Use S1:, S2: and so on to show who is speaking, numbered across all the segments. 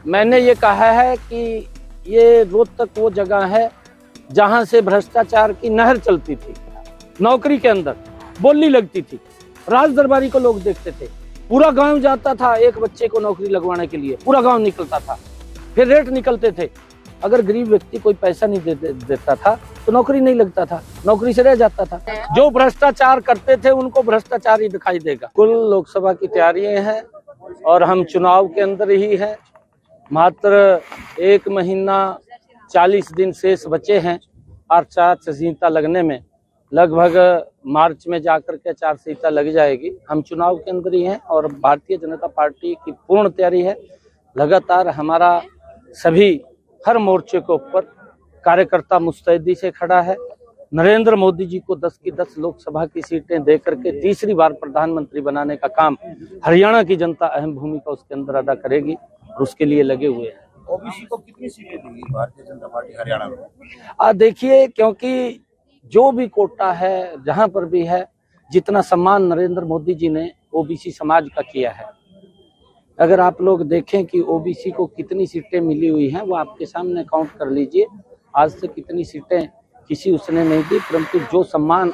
S1: मैंने ये कहा है कि ये रोहतक वो जगह है जहां से भ्रष्टाचार की नहर चलती थी। नौकरी के अंदर बोली लगती थी, राज दरबारी को लोग देखते थे, पूरा गांव जाता था एक बच्चे को नौकरी लगवाने के लिए, पूरा गांव निकलता था, फिर रेट निकलते थे। अगर गरीब व्यक्ति कोई पैसा नहीं देता था तो नौकरी नहीं लगता था, नौकरी से रह जाता था। जो भ्रष्टाचार करते थे उनको भ्रष्टाचार ही दिखाई देगा। कुल लोकसभा की तैयारियां हैं और हम चुनाव के अंदर ही हैं। मात्र 1 महीना 40 दिन शेष बचे हैं आचार संहिता लगने में। लगभग मार्च में जाकर के आचार संहिता लग जाएगी। हम चुनाव के अंदर ही हैं और भारतीय जनता पार्टी की पूर्ण तैयारी है। लगातार हमारा सभी हर मोर्चे के ऊपर कार्यकर्ता मुस्तैदी से खड़ा है। नरेंद्र मोदी जी को 10 की 10 लोकसभा की सीटें दे करके तीसरी बार प्रधानमंत्री बनाने का काम हरियाणा की जनता अहम भूमिका उसके अंदर अदा करेगी और उसके लिए लगे हुए हैं।
S2: ओबीसी को कितनी सीटें देगी भारतीय जनता पार्टी हरियाणा में?
S1: देखिए, क्योंकि जो भी कोटा है, जहां पर भी है, जितना सम्मान नरेंद्र मोदी जी ने ओबीसी समाज का किया है, अगर आप लोग देखें कि ओबीसी को कितनी सीटें मिली हुई हैं, वो आपके सामने काउंट कर लीजिए। आज से कितनी सीटें किसी उसने नहीं दी, परंतु जो सम्मान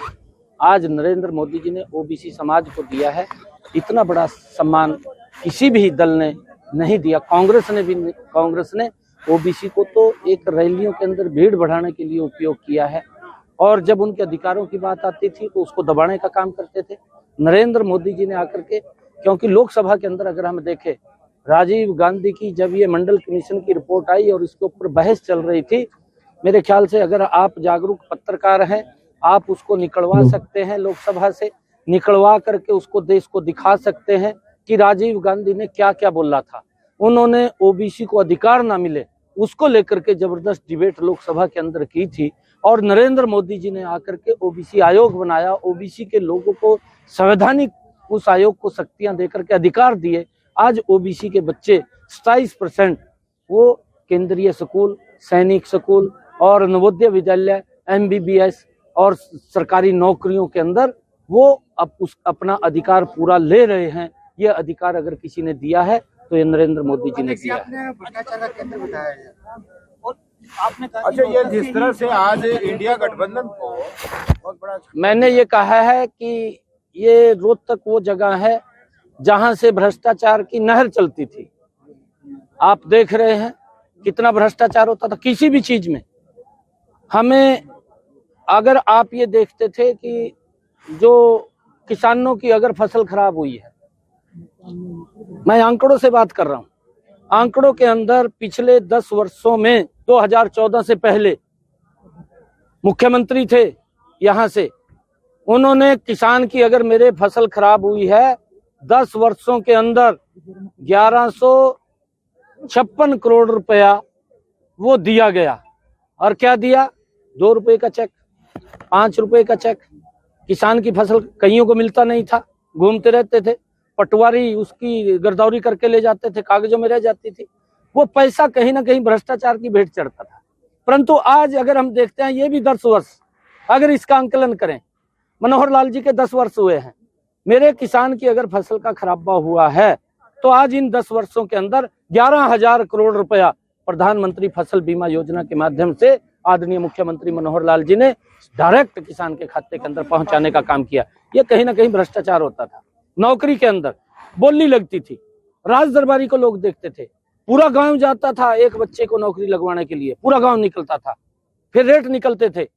S1: आज नरेंद्र मोदी जी ने ओबीसी समाज को दिया है, इतना बड़ा सम्मान किसी भी दल ने नहीं दिया। कांग्रेस ने ओबीसी को तो एक रैलियों के अंदर भीड़ बढ़ाने के लिए उपयोग किया है और जब उनके अधिकारों की बात आती थी तो उसको दबाने का काम करते थे। नरेंद्र मोदी जी ने आकर के, क्योंकि लोकसभा के अंदर अगर हम देखें, राजीव गांधी की जब ये मंडल कमीशन की रिपोर्ट आई और इसके ऊपर बहस चल रही थी, मेरे ख्याल से अगर आप जागरूक पत्रकार हैं, आप उसको निकलवा सकते हैं, लोकसभा से निकलवा करके उसको देश को दिखा सकते हैं कि राजीव गांधी ने क्या क्या बोला था। उन्होंने ओबीसी को अधिकार ना मिले उसको लेकर के जबरदस्त डिबेट लोकसभा के अंदर की थी और नरेंद्र मोदी जी ने आकर के ओबीसी आयोग बनाया। ओबीसी के लोगों को संवैधानिक उस आयोग को शक्तियां देकर के अधिकार दिए। आज ओबीसी के बच्चे 27% वो केंद्रीय स्कूल, सैनिक स्कूल और नवोदय विद्यालय, MBBS और सरकारी नौकरियों के अंदर वो अपना अधिकार पूरा ले रहे हैं। ये अधिकार अगर किसी ने दिया है तो ये नरेंद्र मोदी जी ने दिया है।
S2: अच्छा, ये जिस तरह से आज इंडिया गठबंधन को बहुत बड़ा,
S1: मैंने ये कहा है कि ये रोहतक वो जगह है जहां से भ्रष्टाचार की नहर चलती थी। आप देख रहे हैं कितना भ्रष्टाचार होता था किसी भी चीज में। हमें, अगर आप ये देखते थे कि जो किसानों की अगर फसल खराब हुई है, मैं आंकड़ों से बात कर रहा हूं, आंकड़ों के अंदर पिछले 10 वर्षों में 2014 से पहले मुख्यमंत्री थे यहां से, उन्होंने किसान की अगर मेरे फसल खराब हुई है 10 वर्षों के अंदर 1156 करोड़ रुपया वो दिया गया। और क्या दिया? 2 रुपए का चेक, 5 रुपए का चेक। किसान की फसल कईयों को मिलता नहीं था, घूमते रहते थे, पटवारी उसकी गिरदौरी करके ले जाते थे, कागजों में रह जाती थी। वो पैसा कहीं ना कहीं भ्रष्टाचार की भेंट चढ़ता था। परंतु आज अगर हम देखते हैं, ये भी 10 वर्ष अगर इसका आंकलन करें, मनोहर लाल जी के 10 वर्ष हुए हैं। मेरे किसान की अगर फसल का खराबा हुआ है तो आज इन 10 वर्षों के अंदर 11,000 करोड़ रुपया प्रधानमंत्री फसल बीमा योजना के माध्यम से आदरणीय मुख्यमंत्री मनोहर लाल जी ने डायरेक्ट किसान के खाते के अंदर पहुंचाने का काम किया। ये कहीं ना कहीं भ्रष्टाचार होता था। नौकरी के अंदर बोली लगती थी, राज दरबारी को लोग देखते थे, पूरा गांव जाता था एक बच्चे को नौकरी लगवाने के लिए, पूरा गांव निकलता था, फिर रेट निकलते थे।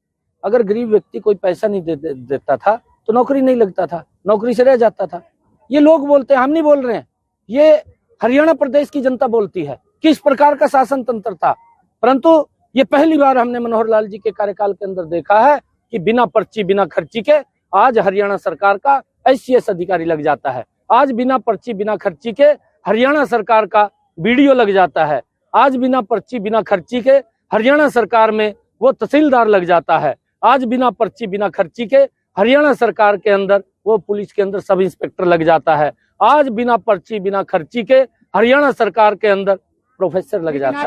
S1: अगर गरीब व्यक्ति कोई पैसा नहीं देता था तो नौकरी नहीं लगता था, नौकरी से रह जाता था। ये लोग बोलते हैं, हम नहीं बोल रहे हैं, ये हरियाणा प्रदेश की जनता बोलती है किस प्रकार का शासन तंत्र था। परंतु ये पहली बार हमने मनोहर लाल जी के कार्यकाल के अंदर देखा है कि बिना पर्ची बिना खर्ची के आज हरियाणा सरकार का ICS अधिकारी लग जाता है। आज बिना पर्ची बिना खर्ची के हरियाणा सरकार का BDO लग जाता है। आज बिना पर्ची बिना खर्ची के हरियाणा सरकार में वो तहसीलदार लग जाता है। आज बिना पर्ची बिना खर्ची के हरियाणा सरकार के अंदर वो पुलिस के अंदर सब इंस्पेक्टर लग जाता है। आज बिना पर्ची बिना खर्ची के हरियाणा सरकार के अंदर प्रोफेसर लग जाता है।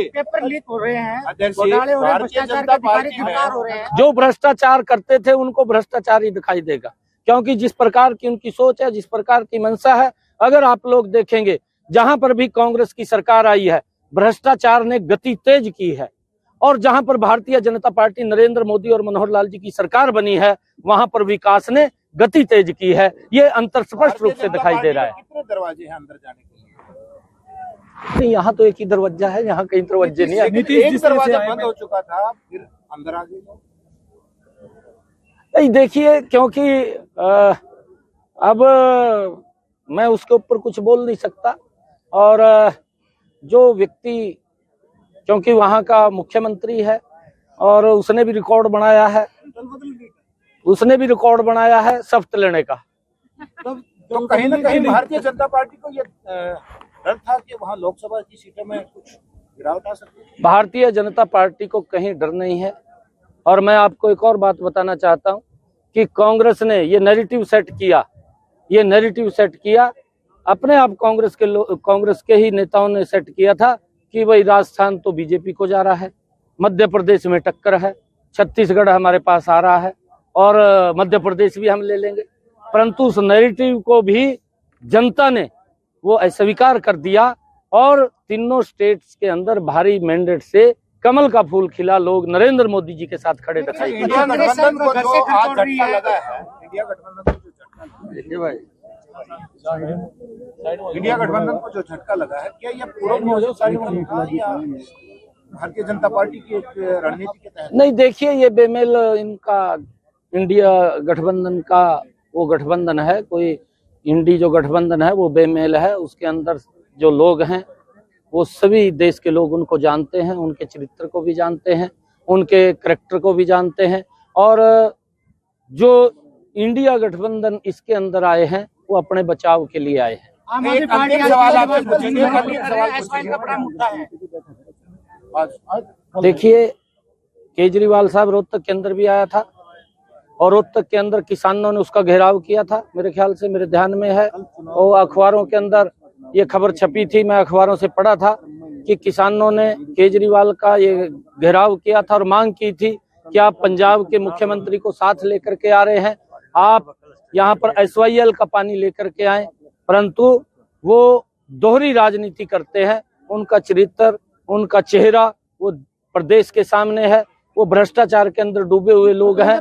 S3: पेपर लीक हो रहे हैं, घोटाले हो रहे हैं, भ्रष्टाचार के अधिकारी गिरफ्तार हो रहे हैं।
S1: जो भ्रष्टाचार करते थे उनको भ्रष्टाचार ही दिखाई देगा, क्योंकि जिस प्रकार की उनकी सोच है, जिस प्रकार की मंशा है, अगर आप लोग देखेंगे जहां पर भी कांग्रेस की सरकार आई है भ्रष्टाचार ने गति तेज की है, और जहां पर भारतीय जनता पार्टी नरेंद्र मोदी और मनोहर लाल जी की सरकार बनी है वहां पर विकास ने गति तेज की है। ये अंतर स्पष्ट रूप से दिखाई दे रहा है।
S2: कितने दरवाजे हैं अंदर जाने के लिए?
S1: नहीं, यहाँ तो एक ही दरवाजा है, यहाँ कई दरवाजे नहीं है।
S2: एक दरवाजा बंद हो चुका था, फिर अंदर आ गए लोग।
S1: नहीं, देखिए, क्योंकि अब मैं उसके ऊपर कुछ बोल नहीं सकता, और जो व्यक्ति, क्योंकि वहां का मुख्यमंत्री है और उसने भी रिकॉर्ड बनाया है शपथ लेने का।
S2: तो कहीं ना कहीं भारतीय जनता पार्टी को ये डर था कि वहां लोकसभा की सीटों में कुछ गिरावट आ सकती है।
S1: भारतीय जनता पार्टी को कहीं डर नहीं है, और मैं आपको एक और बात बताना चाहता हूं कि कांग्रेस ने ये नैरेटिव सेट किया अपने आप, कांग्रेस के ही नेताओं ने सेट किया था कि भाई राजस्थान तो बीजेपी को जा रहा है, मध्य प्रदेश में टक्कर है, छत्तीसगढ़ हमारे पास आ रहा है और मध्य प्रदेश भी हम ले लेंगे। परंतु उस नैरेटिव को भी जनता ने वो अस्वीकार कर दिया, और तीनों स्टेट्स के अंदर भारी मैंडेट से कमल का फूल खिला, लोग नरेंद्र मोदी जी के साथ खड़े दिखाई दिए।
S2: इंडिया गठबंधन को जो आज झटका लगा है, इंडिया गठबंधन को जो झटका लगा है, क्या ये पूर्ण भारतीय जनता पार्टी की एक रणनीति के तहत?
S1: नहीं, देखिए, ये बेमेल इनका इंडिया गठबंधन का वो गठबंधन है, कोई इंडी जो गठबंधन है वो बेमेल है। उसके अंदर जो लोग हैं वो सभी देश के लोग उनको जानते हैं, उनके चरित्र को भी जानते हैं, उनके करैक्टर को भी जानते हैं, और जो इंडिया गठबंधन इसके अंदर आए हैं वो अपने बचाव के लिए आए हैं। देखिए, केजरीवाल साहब रोहतक के अंदर भी आया था, और रोहतक के अंदर किसानों ने उसका घेराव किया था, मेरे ख्याल से, मेरे ध्यान में है, और अखबारों के अंदर ये खबर छपी थी, मैं अखबारों से पढ़ा था कि किसानों ने केजरीवाल का ये घेराव किया था और मांग की थी कि आप पंजाब के मुख्यमंत्री को साथ लेकर के आ रहे हैं, आप यहाँ पर SYL का पानी लेकर के आए। परंतु वो दोहरी राजनीति करते हैं, उनका चरित्र, उनका चेहरा वो प्रदेश के सामने है, वो भ्रष्टाचार के अंदर डूबे हुए लोग हैं।